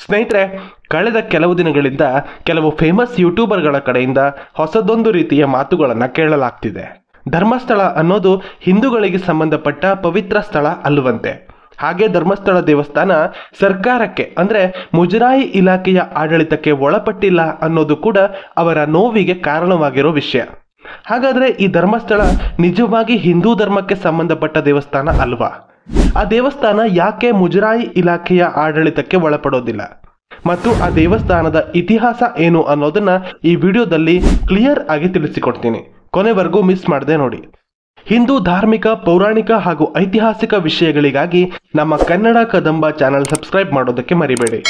ಸ್ನೇಹಿತರೆ, ಕಳೆದ ಕೆಲವು ದಿನಗಳಿಂದ ಕೆಲವು ಫೇಮಸ್ ಯೂಟ್ಯೂಬರ್ಗಳ ಕಡೆಯಿಂದ ಹೊಸದೊಂದು ರೀತಿಯ ಮಾತುಗಳನ್ನು ಕೇಳಲಾಗ್ತಿದೆ. ಧರ್ಮಸ್ಥಳ ಅನ್ನೋದು ಹಿಂದೂಗಳಿಗೆ ಸಂಬಂಧಪಟ್ಟ ಪವಿತ್ರ ಸ್ಥಳ ಅಲ್ಲವಂತೆ. ಹಾಗೆ ಧರ್ಮಸ್ಥಳ ದೇವಸ್ಥಾನ ಸರ್ಕಾರಕ್ಕೆ ಅಂದ್ರೆ ಮುಜರಾಯಿ ಇಲಾಖೆಯ ಆಡಳಿತಕ್ಕೆ ಒಳಪಟ್ಟಿಲ್ಲ ಅನ್ನೋದು ಕೂಡ ಅವರ ನೋವಿಗೆ ಕಾರಣವಾಗಿರೋ ವಿಷಯ. ಹಾಗಾದ್ರೆ ಈ ಧರ್ಮಸ್ಥಳ ನಿಜವಾಗಿ ಹಿಂದೂ ಧರ್ಮಕ್ಕೆ ಸಂಬಂಧಪಟ್ಟ ದೇವಸ್ಥಾನ ಅಲ್ವಾ? ಆ ದೇವಸ್ಥಾನ ಯಾಕೆ ಮುಜರಾಯಿ ಇಲಾಖೆಯ ಆಡಳಿತಕ್ಕೆ ಒಳಪಡೋದಿಲ್ಲ ಮತ್ತು ಆ ದೇವಸ್ಥಾನದ ಇತಿಹಾಸ ಏನು ಅನ್ನೋದನ್ನ ಈ ವಿಡಿಯೋದಲ್ಲಿ ಕ್ಲಿಯರ್ ಆಗಿ ತಿಳಿಸಿಕೊಡ್ತೀನಿ. ಕೊನೆವರೆಗೂ ಮಿಸ್ ಮಾಡದೆ ನೋಡಿ. ಹಿಂದೂ ಧಾರ್ಮಿಕ, ಪೌರಾಣಿಕ ಹಾಗೂ ಐತಿಹಾಸಿಕ ವಿಷಯಗಳಿಗಾಗಿ ನಮ್ಮ ಕನ್ನಡ ಕದಂಬ ಚಾನೆಲ್ ಸಬ್ಸ್ಕ್ರೈಬ್ ಮಾಡೋದಕ್ಕೆ ಮರಿಬೇಡಿ.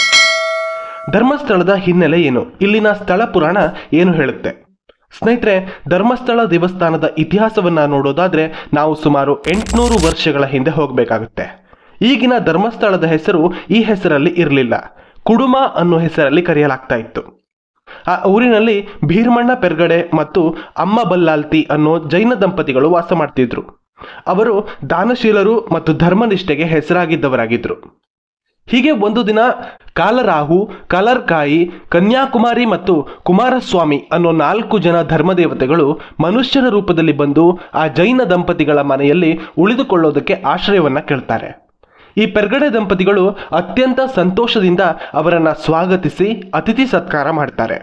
ಧರ್ಮಸ್ಥಳದ ಹಿನ್ನೆಲೆ ಏನು, ಇಲ್ಲಿನ ಸ್ಥಳ ಪುರಾಣ ಏನು ಹೇಳುತ್ತೆ? ಸ್ನೇಹಿತರೆ, ಧರ್ಮಸ್ಥಳ ದೇವಸ್ಥಾನದ ಇತಿಹಾಸವನ್ನ ನೋಡೋದಾದ್ರೆ ನಾವು ಸುಮಾರು 800 ವರ್ಷಗಳ ಹಿಂದೆ ಹೋಗಬೇಕಾಗುತ್ತೆ. ಈಗಿನ ಧರ್ಮಸ್ಥಳದ ಹೆಸರು ಈ ಹೆಸರಲ್ಲಿ ಇರಲಿಲ್ಲ, ಕುಡುಮ ಅನ್ನೋ ಹೆಸರಲ್ಲಿ ಕರೆಯಲಾಗ್ತಾ ಇತ್ತು. ಆ ಊರಿನಲ್ಲಿ ಭೀರ್ಮಣ್ಣ ಪೆರ್ಗಡೆ ಮತ್ತು ಅಮ್ಮ ಬಲ್ಲಾಲ್ತಿ ಅನ್ನೋ ಜೈನ ದಂಪತಿಗಳು ವಾಸ ಮಾಡ್ತಿದ್ರು. ಅವರು ದಾನಶೀಲರು ಮತ್ತು ಧರ್ಮನಿಷ್ಠೆಗೆ ಹೆಸರಾಗಿದ್ದವರಾಗಿದ್ರು. ಹೀಗೆ ಒಂದು ದಿನ ಕಾಲರಾಹು, ಕಲರ್ಕಾಯಿ, ಕನ್ಯಾಕುಮಾರಿ ಮತ್ತು ಕುಮಾರಸ್ವಾಮಿ ಅನ್ನೋ 4 ಜನ ಧರ್ಮದೇವತೆಗಳು ಮನುಷ್ಯನ ರೂಪದಲ್ಲಿ ಬಂದು ಆ ಜೈನ ದಂಪತಿಗಳ ಮನೆಯಲ್ಲಿ ಉಳಿದುಕೊಳ್ಳೋದಕ್ಕೆ ಆಶ್ರಯವನ್ನ ಕೇಳ್ತಾರೆ. ಈ ಪೆರ್ಗಡೆ ದಂಪತಿಗಳು ಅತ್ಯಂತ ಸಂತೋಷದಿಂದ ಅವರನ್ನ ಸ್ವಾಗತಿಸಿ ಅತಿಥಿ ಸತ್ಕಾರ ಮಾಡ್ತಾರೆ.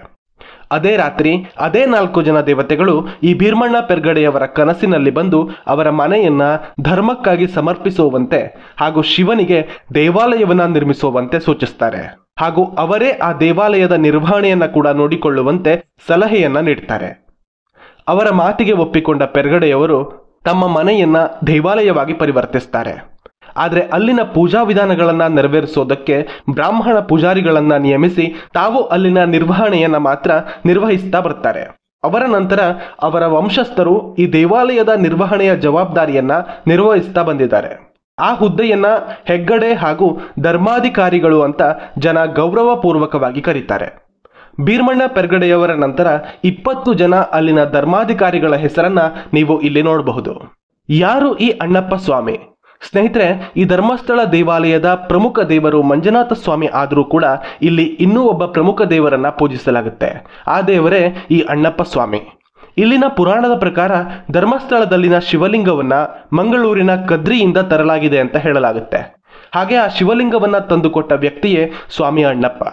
ಅದೇ ರಾತ್ರಿ ಅದೇ 4 ಜನ ದೇವತೆಗಳು ಈ ಭೀರ್ಮಣ್ಣ ಪೆರ್ಗಡೆಯವರ ಕನಸಿನಲ್ಲಿ ಬಂದು ಅವರ ಮನೆಯನ್ನ ಧರ್ಮಕ್ಕಾಗಿ ಸಮರ್ಪಿಸುವಂತೆ ಹಾಗೂ ಶಿವನಿಗೆ ದೇವಾಲಯವನ್ನ ನಿರ್ಮಿಸುವಂತೆ ಸೂಚಿಸ್ತಾರೆ. ಹಾಗೂ ಅವರೇ ಆ ದೇವಾಲಯದ ನಿರ್ವಹಣೆಯನ್ನ ಕೂಡ ನೋಡಿಕೊಳ್ಳುವಂತೆ ಸಲಹೆಯನ್ನ ನೀಡ್ತಾರೆ. ಅವರ ಮಾತಿಗೆ ಒಪ್ಪಿಕೊಂಡ ಪೆರ್ಗಡೆಯವರು ತಮ್ಮ ಮನೆಯನ್ನ ದೇವಾಲಯವಾಗಿ ಪರಿವರ್ತಿಸ್ತಾರೆ. ಆದರೆ ಅಲ್ಲಿನ ಪೂಜಾ ವಿಧಾನಗಳನ್ನ ನೆರವೇರಿಸೋದಕ್ಕೆ ಬ್ರಾಹ್ಮಣ ಪೂಜಾರಿಗಳನ್ನ ನಿಯಮಿಸಿ ತಾವು ಅಲ್ಲಿನ ನಿರ್ವಹಣೆಯನ್ನ ಮಾತ್ರ ನಿರ್ವಹಿಸ್ತಾ ಬರ್ತಾರೆ. ಅವರ ನಂತರ ಅವರ ವಂಶಸ್ಥರು ಈ ದೇವಾಲಯದ ನಿರ್ವಹಣೆಯ ಜವಾಬ್ದಾರಿಯನ್ನ ನಿರ್ವಹಿಸ್ತಾ ಬಂದಿದ್ದಾರೆ. ಆ ಹುದ್ದೆಯನ್ನ ಹೆಗ್ಗಡೆ ಹಾಗೂ ಧರ್ಮಾಧಿಕಾರಿಗಳು ಅಂತ ಜನ ಗೌರವಪೂರ್ವಕವಾಗಿ ಕರೀತಾರೆ. ಭೀರ್ಮಣ್ಣ ಪೆರ್ಗಡೆಯವರ ನಂತರ 20 ಜನ ಅಲ್ಲಿನ ಧರ್ಮಾಧಿಕಾರಿಗಳ ಹೆಸರನ್ನ ನೀವು ಇಲ್ಲಿ ನೋಡಬಹುದು. ಯಾರು ಈ ಅಣ್ಣಪ್ಪ ಸ್ವಾಮಿ? ಸ್ನೇಹಿತರೆ, ಈ ಧರ್ಮಸ್ಥಳ ದೇವಾಲಯದ ಪ್ರಮುಖ ದೇವರು ಮಂಜುನಾಥ ಸ್ವಾಮಿ ಆದರೂ ಕೂಡ ಇಲ್ಲಿ ಇನ್ನೂ ಒಬ್ಬ ಪ್ರಮುಖ ದೇವರನ್ನ ಪೂಜಿಸಲಾಗುತ್ತೆ. ಆ ದೇವರೇ ಈ ಅಣ್ಣಪ್ಪ ಸ್ವಾಮಿ. ಇಲ್ಲಿನ ಪುರಾಣದ ಪ್ರಕಾರ ಧರ್ಮಸ್ಥಳದಲ್ಲಿನ ಶಿವಲಿಂಗವನ್ನ ಮಂಗಳೂರಿನ ಕದ್ರಿಯಿಂದ ತರಲಾಗಿದೆ ಅಂತ ಹೇಳಲಾಗುತ್ತೆ. ಹಾಗೆ ಆ ಶಿವಲಿಂಗವನ್ನ ತಂದುಕೊಟ್ಟ ವ್ಯಕ್ತಿಯೇ ಸ್ವಾಮಿ ಅಣ್ಣಪ್ಪ.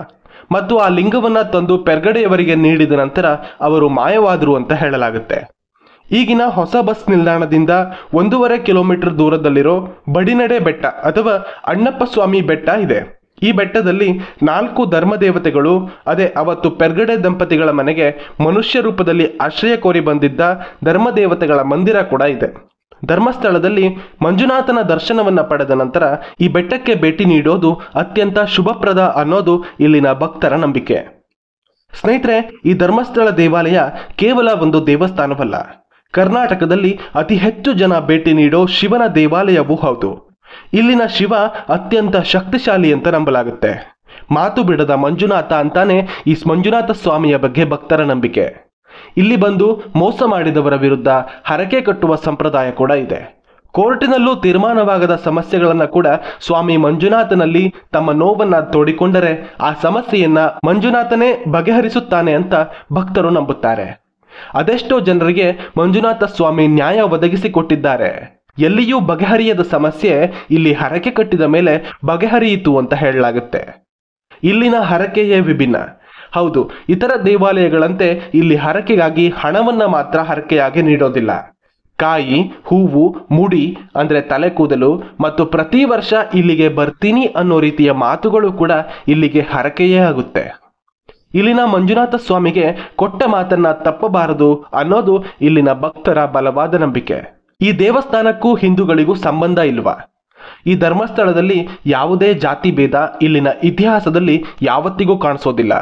ಮತ್ತು ಆ ಲಿಂಗವನ್ನ ತಂದು ಪೆರ್ಗಡೆಯವರಿಗೆ ನೀಡಿದ ನಂತರ ಅವರು ಮಾಯವಾದರು ಅಂತ ಹೇಳಲಾಗುತ್ತೆ. ಈಗಿನ ಹೊಸ ಬಸ್ ನಿಲ್ದಾಣದಿಂದ 1.5 ಕಿಲೋಮೀಟರ್ ದೂರದಲ್ಲಿರೋ ಬಡಿನಡೆ ಬೆಟ್ಟ ಅಥವಾ ಅಣ್ಣಪ್ಪ ಸ್ವಾಮಿ ಬೆಟ್ಟ ಇದೆ. ಈ ಬೆಟ್ಟದಲ್ಲಿ 4 ಧರ್ಮದೇವತೆಗಳು, ಅದೇ ಅವತ್ತು ಪೆರ್ಗಡೆ ದಂಪತಿಗಳ ಮನೆಗೆ ಮನುಷ್ಯ ರೂಪದಲ್ಲಿ ಆಶ್ರಯ ಕೋರಿ ಬಂದಿದ್ದ ಧರ್ಮದೇವತೆಗಳ ಮಂದಿರ ಕೂಡ ಇದೆ. ಧರ್ಮಸ್ಥಳದಲ್ಲಿ ಮಂಜುನಾಥನ ದರ್ಶನವನ್ನ ಪಡೆದ ನಂತರ ಈ ಬೆಟ್ಟಕ್ಕೆ ಭೇಟಿ ನೀಡೋದು ಅತ್ಯಂತ ಶುಭಪ್ರದ ಅನ್ನೋದು ಇಲ್ಲಿನ ಭಕ್ತರ ನಂಬಿಕೆ. ಸ್ನೇಹಿತರೆ, ಈ ಧರ್ಮಸ್ಥಳ ದೇವಾಲಯ ಕೇವಲ ಒಂದು ದೇವಸ್ಥಾನವಲ್ಲ, ಕರ್ನಾಟಕದಲ್ಲಿ ಅತಿ ಹೆಚ್ಚು ಜನ ಭೇಟಿ ನೀಡೋ ಶಿವನ ದೇವಾಲಯವೂ ಹೌದು. ಇಲ್ಲಿನ ಶಿವ ಅತ್ಯಂತ ಶಕ್ತಿಶಾಲಿ ಅಂತ ನಂಬಲಾಗುತ್ತೆ. ಮಾತು ಬಿಡದ ಮಂಜುನಾಥ ಅಂತಾನೆ ಈ ಮಂಜುನಾಥ ಸ್ವಾಮಿಯ ಬಗ್ಗೆ ಭಕ್ತರ ನಂಬಿಕೆ. ಇಲ್ಲಿ ಬಂದು ಮೋಸ ಮಾಡಿದವರ ವಿರುದ್ಧ ಹರಕೆ ಕಟ್ಟುವ ಸಂಪ್ರದಾಯ ಕೂಡ ಇದೆ. ಕೋರ್ಟಿನಲ್ಲೂ ತೀರ್ಮಾನವಾಗದ ಸಮಸ್ಯೆಗಳನ್ನ ಕೂಡ ಸ್ವಾಮಿ ಮಂಜುನಾಥನಲ್ಲಿ ತಮ್ಮ ನೋವನ್ನ ತೋಡಿಕೊಂಡರೆ ಆ ಸಮಸ್ಯೆಯನ್ನ ಮಂಜುನಾಥನೇ ಬಗೆಹರಿಸುತ್ತಾನೆ ಅಂತ ಭಕ್ತರು ನಂಬುತ್ತಾರೆ. ಅದೆಷ್ಟೋ ಜನರಿಗೆ ಮಂಜುನಾಥ ಸ್ವಾಮಿ ನ್ಯಾಯ ಒದಗಿಸಿಕೊಟ್ಟಿದ್ದಾರೆ. ಎಲ್ಲಿಯೂ ಬಗೆಹರಿಯದ ಸಮಸ್ಯೆ ಇಲ್ಲಿ ಹರಕೆ ಕಟ್ಟಿದ ಮೇಲೆ ಬಗೆಹರಿಯಿತು ಅಂತ ಹೇಳಲಾಗುತ್ತೆ. ಇಲ್ಲಿನ ಹರಕೆಯೇ ವಿಭಿನ್ನ. ಹೌದು, ಇತರ ದೇವಾಲಯಗಳಂತೆ ಇಲ್ಲಿ ಹರಕೆಗಾಗಿ ಹಣವನ್ನ ಮಾತ್ರ ಹರಕೆಯಾಗಿ ನೀಡೋದಿಲ್ಲ. ಕಾಯಿ, ಹೂವು, ಮುಡಿ ಅಂದ್ರೆ ತಲೆ ಕೂದಲು ಮತ್ತು ಪ್ರತಿ ವರ್ಷ ಇಲ್ಲಿಗೆ ಬರ್ತೀನಿ ಅನ್ನೋ ರೀತಿಯ ಮಾತುಗಳು ಕೂಡ ಇಲ್ಲಿಗೆ ಹರಕೆಯೇ ಆಗುತ್ತೆ. ಇಲ್ಲಿನ ಮಂಜುನಾಥ ಸ್ವಾಮಿಗೆ ಕೊಟ್ಟ ಮಾತನ್ನ ತಪ್ಪಬಾರದು ಅನ್ನೋದು ಇಲ್ಲಿನ ಭಕ್ತರ ಬಲವಾದ ನಂಬಿಕೆ. ಈ ದೇವಸ್ಥಾನಕ್ಕೂ ಹಿಂದೂಗಳಿಗೂ ಸಂಬಂಧ ಇಲ್ವಾ? ಈ ಧರ್ಮಸ್ಥಳದಲ್ಲಿ ಯಾವುದೇ ಜಾತಿ ಭೇದ ಇಲ್ಲಿನ ಇತಿಹಾಸದಲ್ಲಿ ಯಾವತ್ತಿಗೂ ಕಾಣಿಸೋದಿಲ್ಲ.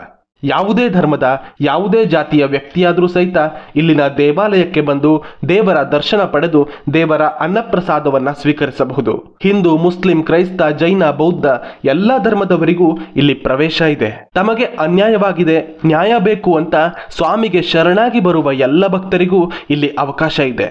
ಯಾವುದೇ ಧರ್ಮದ, ಯಾವುದೇ ಜಾತಿಯ ವ್ಯಕ್ತಿಯಾದರೂ ಸಹಿತ ಇಲ್ಲಿನ ದೇವಾಲಯಕ್ಕೆ ಬಂದು ದೇವರ ದರ್ಶನ ಪಡೆದು ದೇವರ ಅನ್ನಪ್ರಸಾದವನ್ನ ಸ್ವೀಕರಿಸಬಹುದು. ಹಿಂದೂ, ಮುಸ್ಲಿಂ, ಕ್ರೈಸ್ತ, ಜೈನ, ಬೌದ್ಧ ಎಲ್ಲ ಧರ್ಮದವರಿಗೂ ಇಲ್ಲಿ ಪ್ರವೇಶ ಇದೆ. ತಮಗೆ ಅನ್ಯಾಯವಾಗಿದೆ, ನ್ಯಾಯ ಬೇಕು ಅಂತ ಸ್ವಾಮಿಗೆ ಶರಣಾಗಿ ಬರುವ ಎಲ್ಲ ಭಕ್ತರಿಗೂ ಇಲ್ಲಿ ಅವಕಾಶ ಇದೆ.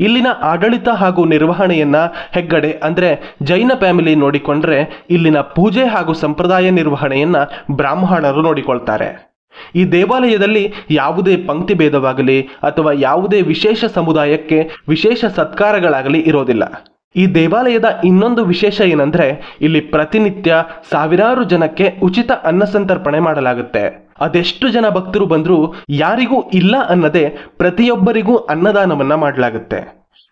ಇಲ್ಲಿನ ಆಡಳಿತ ಹಾಗೂ ನಿರ್ವಹಣೆಯನ್ನ ಹೆಗ್ಗಡೆ ಅಂದ್ರೆ ಜೈನ ಫ್ಯಾಮಿಲಿ ನೋಡಿಕೊಂಡ್ರೆ, ಇಲ್ಲಿನ ಪೂಜೆ ಹಾಗೂ ಸಂಪ್ರದಾಯ ನಿರ್ವಹಣೆಯನ್ನ ಬ್ರಾಹ್ಮಣರು ನೋಡಿಕೊಳ್ತಾರೆ. ಈ ದೇವಾಲಯದಲ್ಲಿ ಯಾವುದೇ ಪಂಕ್ತಿ ಭೇದವಾಗಲಿ ಅಥವಾ ಯಾವುದೇ ವಿಶೇಷ ಸಮುದಾಯಕ್ಕೆ ವಿಶೇಷ ಸತ್ಕಾರಗಳಾಗಲಿ ಇರೋದಿಲ್ಲ. ಈ ದೇವಾಲಯದ ಇನ್ನೊಂದು ವಿಶೇಷ ಏನಂದ್ರೆ, ಇಲ್ಲಿ ಪ್ರತಿನಿತ್ಯ ಸಾವಿರಾರು ಜನಕ್ಕೆ ಉಚಿತ ಅನ್ನ ಸಂತರ್ಪಣೆ ಮಾಡಲಾಗುತ್ತೆ. ಅದೆಷ್ಟು ಜನ ಭಕ್ತರು ಬಂದರೂ ಯಾರಿಗೂ ಇಲ್ಲ ಅನ್ನದೇ ಪ್ರತಿಯೊಬ್ಬರಿಗೂ ಅನ್ನದಾನವನ್ನ ಮಾಡಲಾಗುತ್ತೆ.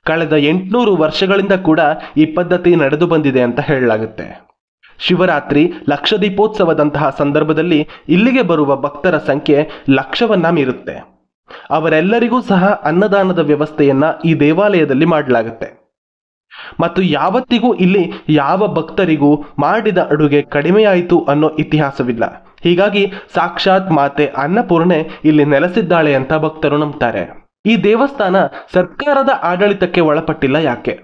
ಕಳೆದ 800 ವರ್ಷಗಳಿಂದ ಕೂಡ ಈ ಪದ್ಧತಿ ನಡೆದು ಬಂದಿದೆ ಅಂತ ಹೇಳಲಾಗುತ್ತೆ. ಶಿವರಾತ್ರಿ, ಲಕ್ಷದೀಪೋತ್ಸವದಂತಹ ಸಂದರ್ಭದಲ್ಲಿ ಇಲ್ಲಿಗೆ ಬರುವ ಭಕ್ತರ ಸಂಖ್ಯೆ ಲಕ್ಷವನ್ನ ಮೀರುತ್ತೆ. ಅವರೆಲ್ಲರಿಗೂ ಸಹ ಅನ್ನದಾನದ ವ್ಯವಸ್ಥೆಯನ್ನ ಈ ದೇವಾಲಯದಲ್ಲಿ ಮಾಡಲಾಗುತ್ತೆ. ಮತ್ತು ಯಾವತ್ತಿಗೂ ಇಲ್ಲಿ ಯಾವ ಭಕ್ತರಿಗೂ ಮಾಡಿದ ಅಡುಗೆ ಕಡಿಮೆಯಾಯಿತು ಅನ್ನೋ ಇತಿಹಾಸವಿಲ್ಲ. ಹೀಗಾಗಿ ಸಾಕ್ಷಾತ್ ಮಾತೆ ಅನ್ನಪೂರ್ಣೆ ಇಲ್ಲಿ ನೆಲೆಸಿದ್ದಾಳೆ ಅಂತ ಭಕ್ತರು ನಂಬ್ತಾರೆ. ಈ ದೇವಸ್ಥಾನ ಸರ್ಕಾರದ ಆಡಳಿತಕ್ಕೆ ಒಳಪಟ್ಟಿಲ್ಲ. ಯಾಕೆ?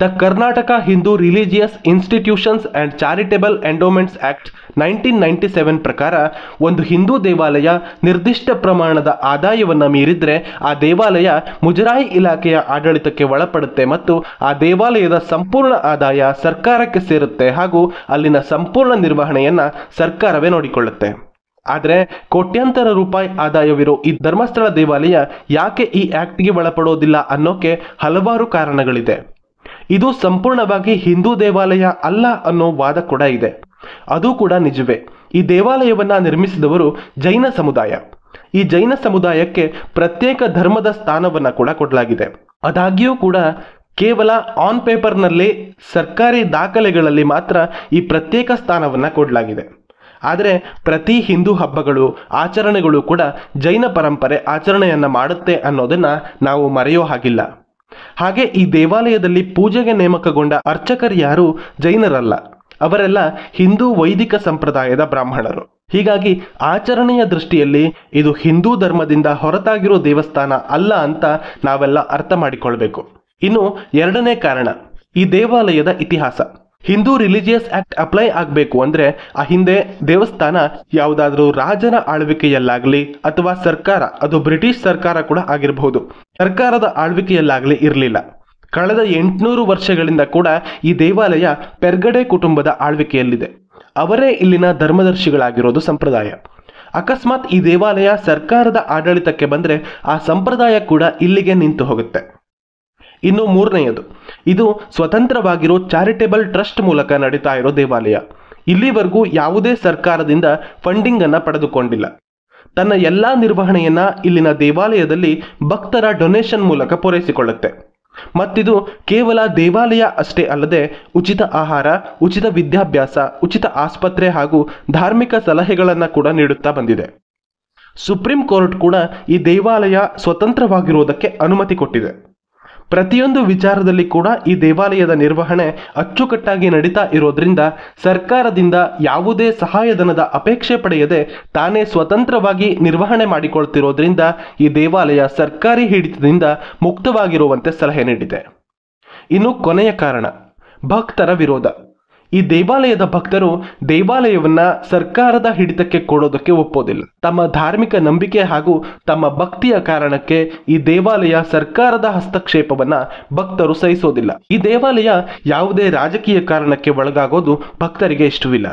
The Karnataka Hindu religious institutions and charitable endowments act 1997 ಪ್ರಕಾರ ಒಂದು ಹಿಂದೂ ದೇವಾಲಯ ನಿರ್ದಿಷ್ಟ ಪ್ರಮಾಣದ ಆದಾಯವನ್ನ ಮೀರಿದ್ರೆ ಆ ದೇವಾಲಯ ಮುಜರಾಯಿ ಇಲಾಖೆಯ ಆಡಳಿತಕ್ಕೆ ಒಳಪಡುತ್ತೆ ಮತ್ತು ಆ ದೇವಾಲಯದ ಸಂಪೂರ್ಣ ಆದಾಯ ಸರ್ಕಾರಕ್ಕೆ ಸೇರುತ್ತೆ ಹಾಗೂ ಅಲ್ಲಿನ ಸಂಪೂರ್ಣ ನಿರ್ವಹಣೆಯನ್ನ ಸರ್ಕಾರವೇ ನೋಡಿಕೊಳ್ಳುತ್ತೆ. ಆದರೆ ಕೋಟ್ಯಾಂತರ ರೂಪಾಯಿ ಆದಾಯವಿರೋ ಈ ಧರ್ಮಸ್ಥಳ ದೇವಾಲಯ ಯಾಕೆ ಈ ಆಕ್ಟ್ಗೆ ಒಳಪಡೋದಿಲ್ಲ ಅನ್ನೋಕೆ ಹಲವಾರು ಕಾರಣಗಳಿದೆ. ಇದು ಸಂಪೂರ್ಣವಾಗಿ ಹಿಂದೂ ದೇವಾಲಯ ಅಲ್ಲ ಅನ್ನೋ ವಾದ ಕೂಡ ಇದೆ. ಅದು ಕೂಡ ನಿಜವೇ. ಈ ದೇವಾಲಯವನ್ನ ನಿರ್ಮಿಸಿದವರು ಜೈನ ಸಮುದಾಯ. ಈ ಜೈನ ಸಮುದಾಯಕ್ಕೆ ಪ್ರತ್ಯೇಕ ಧರ್ಮದ ಸ್ಥಾನವನ್ನ ಕೂಡ ಕೊಡಲಾಗಿದೆ. ಆದಾಗ್ಯೂ ಕೂಡ ಕೇವಲ ಆನ್ ಪೇಪರ್ನಲ್ಲಿ ಸರ್ಕಾರಿ ದಾಖಲೆಗಳಲ್ಲಿ ಮಾತ್ರ ಈ ಪ್ರತ್ಯೇಕ ಸ್ಥಾನವನ್ನ ಕೊಡಲಾಗಿದೆ. ಆದರೆ ಪ್ರತಿ ಹಿಂದೂ ಹಬ್ಬಗಳು, ಆಚರಣೆಗಳು ಕೂಡ ಜೈನ ಪರಂಪರೆ ಆಚರಣೆಯನ್ನ ಮಾಡುತ್ತೆ ಅನ್ನೋದನ್ನ ನಾವು ಮರೆಯೋ ಹಾಗಿಲ್ಲ. ಹಾಗೆ ಈ ದೇವಾಲಯದಲ್ಲಿ ಪೂಜೆಗೆ ನೇಮಕಗೊಂಡ ಅರ್ಚಕರು ಯಾರು ಜೈನರಲ್ಲ. ಅವರೆಲ್ಲ ಹಿಂದೂ ವೈದಿಕ ಸಂಪ್ರದಾಯದ ಬ್ರಾಹ್ಮಣರು. ಹೀಗಾಗಿ ಆಚರಣೆಯ ದೃಷ್ಟಿಯಲ್ಲಿ ಇದು ಹಿಂದೂ ಧರ್ಮದಿಂದ ಹೊರತಾಗಿರೋ ದೇವಸ್ಥಾನ ಅಲ್ಲ ಅಂತ ನಾವೆಲ್ಲ ಅರ್ಥ ಮಾಡಿಕೊಳ್ಬೇಕು. ಇನ್ನು ಎರಡನೇ ಕಾರಣ, ಈ ದೇವಾಲಯದ ಇತಿಹಾಸ. ಹಿಂದೂ ರಿಲಿಜಿಯಸ್ ಆಕ್ಟ್ ಅಪ್ಲೈ ಆಗಬೇಕು ಅಂದ್ರೆ ಆ ಹಿಂದೆ ದೇವಸ್ಥಾನ ಯಾವುದಾದ್ರೂ ರಾಜನ ಆಳ್ವಿಕೆಯಲ್ಲಾಗಲಿ ಅಥವಾ ಸರ್ಕಾರ, ಅದು ಬ್ರಿಟಿಷ್ ಸರ್ಕಾರ ಕೂಡ ಆಗಿರಬಹುದು, ಸರ್ಕಾರದ ಆಳ್ವಿಕೆಯಲ್ಲಾಗಲಿ ಇರಲಿಲ್ಲ. ಕಳೆದ 800 ವರ್ಷಗಳಿಂದ ಕೂಡ ಈ ದೇವಾಲಯ ಪೆರ್ಗಡೆ ಕುಟುಂಬದ ಆಳ್ವಿಕೆಯಲ್ಲಿದೆ. ಅವರೇ ಇಲ್ಲಿನ ಧರ್ಮದರ್ಶಿಗಳಾಗಿರೋದು ಸಂಪ್ರದಾಯ. ಅಕಸ್ಮಾತ್ ಈ ದೇವಾಲಯ ಸರ್ಕಾರದ ಆಡಳಿತಕ್ಕೆ ಬಂದ್ರೆ ಆ ಸಂಪ್ರದಾಯ ಕೂಡ ಇಲ್ಲಿಗೆ ನಿಂತು ಹೋಗುತ್ತೆ. ಇನ್ನು ಮೂರನೆಯದು, ಇದು ಸ್ವತಂತ್ರವಾಗಿರೋ ಚಾರಿಟೇಬಲ್ ಟ್ರಸ್ಟ್ ಮೂಲಕ ನಡೀತಾ ಇರೋ ದೇವಾಲಯ. ಇಲ್ಲಿವರೆಗೂ ಯಾವುದೇ ಸರ್ಕಾರದಿಂದ ಫಂಡಿಂಗ್ ಅನ್ನ ಪಡೆದುಕೊಂಡಿಲ್ಲ. ತನ್ನ ಎಲ್ಲಾ ನಿರ್ವಹಣೆಯನ್ನ ಇಲ್ಲಿನ ದೇವಾಲಯದಲ್ಲಿ ಭಕ್ತರ ಡೊನೇಷನ್ ಮೂಲಕ ಪೂರೈಸಿಕೊಳ್ಳುತ್ತೆ. ಮತ್ತಿದು ಕೇವಲ ದೇವಾಲಯ ಅಷ್ಟೇ ಅಲ್ಲದೆ ಉಚಿತ ಆಹಾರ, ಉಚಿತ ವಿದ್ಯಾಭ್ಯಾಸ, ಉಚಿತ ಆಸ್ಪತ್ರೆ ಹಾಗೂ ಧಾರ್ಮಿಕ ಸಲಹೆಗಳನ್ನ ಕೂಡ ನೀಡುತ್ತಾ ಬಂದಿದೆ. ಸುಪ್ರೀಂ ಕೋರ್ಟ್ ಕೂಡ ಈ ದೇವಾಲಯ ಸ್ವತಂತ್ರವಾಗಿರುವುದಕ್ಕೆ ಅನುಮತಿ ಕೊಟ್ಟಿದೆ. ಪ್ರತಿಯೊಂದು ವಿಚಾರದಲ್ಲಿ ಕೂಡ ಈ ದೇವಾಲಯದ ನಿರ್ವಹಣೆ ಅಚ್ಚುಕಟ್ಟಾಗಿ ನಡೀತಾ ಇರೋದ್ರಿಂದ ಸರ್ಕಾರದಿಂದ ಯಾವುದೇ ಸಹಾಯಧನದ ಅಪೇಕ್ಷೆ ಪಡೆಯದೆ ತಾನೇ ಸ್ವತಂತ್ರವಾಗಿ ನಿರ್ವಹಣೆ ಮಾಡಿಕೊಳ್ತಿರೋದ್ರಿಂದ ಈ ದೇವಾಲಯ ಸರ್ಕಾರಿ ಹಿಡಿತದಿಂದ ಮುಕ್ತವಾಗಿರುವಂತೆ ಸಲಹೆ ನೀಡಿದೆ. ಇನ್ನು ಕೊನೆಯ ಕಾರಣ, ಭಕ್ತರ ವಿರೋಧ. ಈ ದೇವಾಲಯದ ಭಕ್ತರು ದೇವಾಲಯವನ್ನ ಸರ್ಕಾರದ ಹಿಡಿತಕ್ಕೆ ಕೊಡೋದಕ್ಕೆ ಒಪ್ಪೋದಿಲ್ಲ. ತಮ್ಮ ಧಾರ್ಮಿಕ ನಂಬಿಕೆ ಹಾಗೂ ತಮ್ಮ ಭಕ್ತಿಯ ಕಾರಣಕ್ಕೆ ಈ ದೇವಾಲಯ ಸರ್ಕಾರದ ಹಸ್ತಕ್ಷೇಪವನ್ನ ಭಕ್ತರು ಸಹಿಸೋದಿಲ್ಲ. ಈ ದೇವಾಲಯ ಯಾವುದೇ ರಾಜಕೀಯ ಕಾರಣಕ್ಕೆ ಒಳಗಾಗೋದು ಭಕ್ತರಿಗೆ ಇಷ್ಟವಿಲ್ಲ.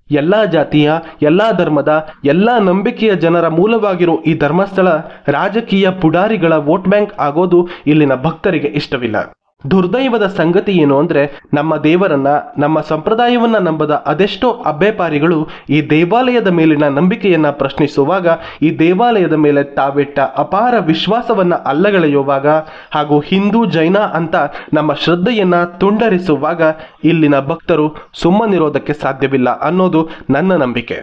ಎಲ್ಲಾ ಜಾತಿಯ, ಎಲ್ಲಾ ಧರ್ಮದ, ಎಲ್ಲಾ ನಂಬಿಕೆಯ ಜನರ ಮೂಲವಾಗಿರೋ ಈ ಧರ್ಮಸ್ಥಳ ರಾಜಕೀಯ ಪುಡಾರಿಗಳ ವೋಟ್ ಬ್ಯಾಂಕ್ ಆಗೋದು ಇಲ್ಲಿನ ಭಕ್ತರಿಗೆ ಇಷ್ಟವಿಲ್ಲ. ದುರ್ದೈವದ ಸಂಗತಿ ಏನು ಅಂದ್ರೆ, ನಮ್ಮ ದೇವರನ್ನ, ನಮ್ಮ ಸಂಪ್ರದಾಯವನ್ನ ನಂಬದ ಅದೆಷ್ಟೋ ಅಬ್ಬೆಪಾರಿಗಳು ಈ ದೇವಾಲಯದ ಮೇಲಿನ ನಂಬಿಕೆಯನ್ನ ಪ್ರಶ್ನಿಸುವಾಗ, ಈ ದೇವಾಲಯದ ಮೇಲೆ ತಾವಿಟ್ಟ ಅಪಾರ ವಿಶ್ವಾಸವನ್ನ ಅಲ್ಲಗಳೆಯುವಾಗ ಹಾಗೂ ಹಿಂದೂ ಜೈನ ಅಂತ ನಮ್ಮ ಶ್ರದ್ಧೆಯನ್ನ ತುಂಡರಿಸುವಾಗ ಇಲ್ಲಿನ ಭಕ್ತರು ಸುಮ್ಮನಿರೋದಕ್ಕೆ ಸಾಧ್ಯವಿಲ್ಲ ಅನ್ನೋದು ನನ್ನ ನಂಬಿಕೆ.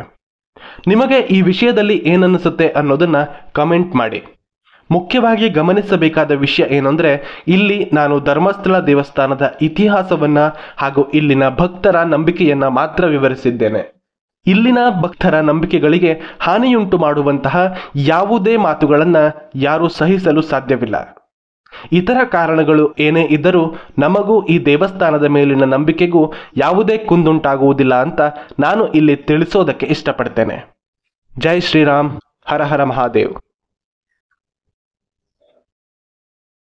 ನಿಮಗೆ ಈ ವಿಷಯದಲ್ಲಿ ಏನನ್ನಿಸುತ್ತೆ ಅನ್ನೋದನ್ನ ಕಮೆಂಟ್ ಮಾಡಿ. ಮುಖ್ಯವಾಗಿ ಗಮನಿಸಬೇಕಾದ ವಿಷಯ ಏನಂದ್ರೆ, ಇಲ್ಲಿ ನಾನು ಧರ್ಮಸ್ಥಳ ದೇವಸ್ಥಾನದ ಇತಿಹಾಸವನ್ನ ಹಾಗೂ ಇಲ್ಲಿನ ಭಕ್ತರ ನಂಬಿಕೆಯನ್ನ ಮಾತ್ರ ವಿವರಿಸಿದ್ದೇನೆ. ಇಲ್ಲಿನ ಭಕ್ತರ ನಂಬಿಕೆಗಳಿಗೆ ಹಾನಿಯುಂಟು ಮಾಡುವಂತಹ ಯಾವುದೇ ಮಾತುಗಳನ್ನ ಯಾರೂ ಸಹಿಸಲು ಸಾಧ್ಯವಿಲ್ಲ. ಇತರ ಕಾರಣಗಳು ಏನೇ ಇದ್ದರೂ ನಮಗೂ ಈ ದೇವಸ್ಥಾನದ ಮೇಲಿನ ನಂಬಿಕೆಗೂ ಯಾವುದೇ ಕುಂದುಂಟಾಗುವುದಿಲ್ಲ ಅಂತ ನಾನು ಇಲ್ಲಿ ತಿಳಿಸೋದಕ್ಕೆ ಇಷ್ಟಪಡ್ತೇನೆ. ಜೈ ಶ್ರೀರಾಮ್, ಹರ ಹರ ಮಹಾದೇವ್.